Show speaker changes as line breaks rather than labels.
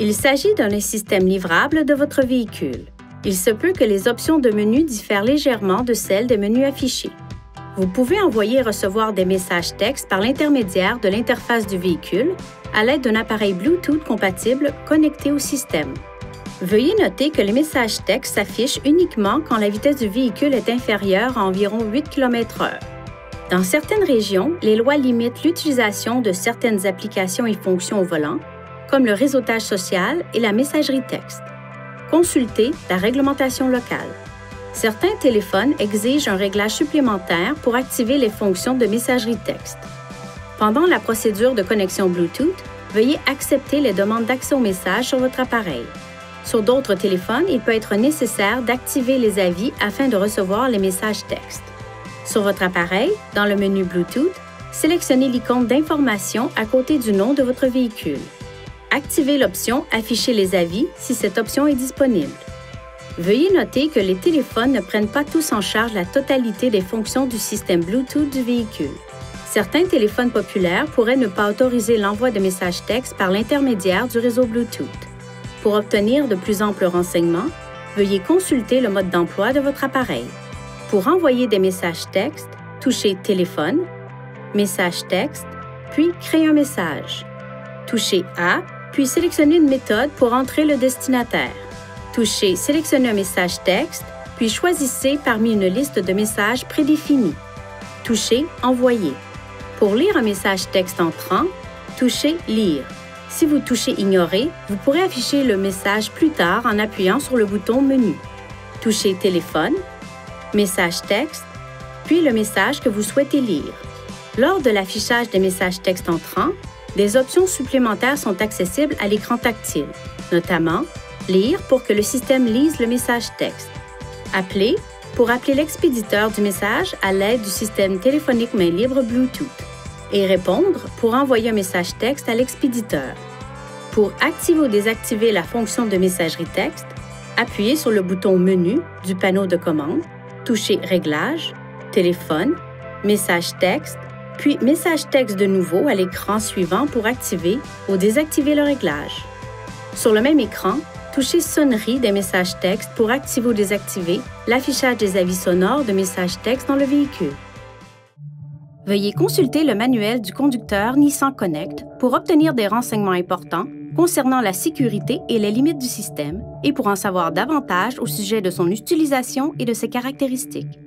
Il s'agit d'un système livrable de votre véhicule. Il se peut que les options de menu diffèrent légèrement de celles des menus affichés. Vous pouvez envoyer et recevoir des messages textes par l'intermédiaire de l'interface du véhicule à l'aide d'un appareil Bluetooth compatible connecté au système. Veuillez noter que les messages textes s'affichent uniquement quand la vitesse du véhicule est inférieure à environ 8 km/h. Dans certaines régions, les lois limitent l'utilisation de certaines applications et fonctions au volant, comme le réseautage social et la messagerie texte. Consultez la réglementation locale. Certains téléphones exigent un réglage supplémentaire pour activer les fonctions de messagerie texte. Pendant la procédure de connexion Bluetooth, veuillez accepter les demandes d'accès aux messages sur votre appareil. Sur d'autres téléphones, il peut être nécessaire d'activer les avis afin de recevoir les messages textes. Sur votre appareil, dans le menu Bluetooth, sélectionnez l'icône d'information à côté du nom de votre véhicule. Activez l'option « Afficher les avis » si cette option est disponible. Veuillez noter que les téléphones ne prennent pas tous en charge la totalité des fonctions du système Bluetooth du véhicule. Certains téléphones populaires pourraient ne pas autoriser l'envoi de messages textes par l'intermédiaire du réseau Bluetooth. Pour obtenir de plus amples renseignements, veuillez consulter le mode d'emploi de votre appareil. Pour envoyer des messages textes, touchez « Téléphone »,« Message texte », puis « Créer un message ». Touchez « A », puis sélectionnez une méthode pour entrer le destinataire. Touchez « Sélectionner un message texte », puis choisissez parmi une liste de messages prédéfinis. Touchez « Envoyer ». Pour lire un message texte entrant, touchez « Lire ». Si vous touchez « Ignorer », vous pourrez afficher le message plus tard en appuyant sur le bouton « Menu ». Touchez « Téléphone », « Message texte », puis le message que vous souhaitez lire. Lors de l'affichage des messages textes entrants, des options supplémentaires sont accessibles à l'écran tactile, notamment « Lire » pour que le système lise le message texte, « Appeler » pour appeler l'expéditeur du message à l'aide du système téléphonique main libre Bluetooth et « Répondre » pour envoyer un message texte à l'expéditeur. Pour activer ou désactiver la fonction de messagerie texte, appuyez sur le bouton « Menu » du panneau de commande, touchez « Réglages »,« Téléphone »,« Message texte », puis « Message texte » de nouveau à l'écran suivant pour activer ou désactiver le réglage. Sur le même écran, touchez « Sonnerie » des messages textes pour activer ou désactiver l'affichage des avis sonores de messages textes dans le véhicule. Veuillez consulter le manuel du conducteur Nissan Connect pour obtenir des renseignements importants concernant la sécurité et les limites du système et pour en savoir davantage au sujet de son utilisation et de ses caractéristiques.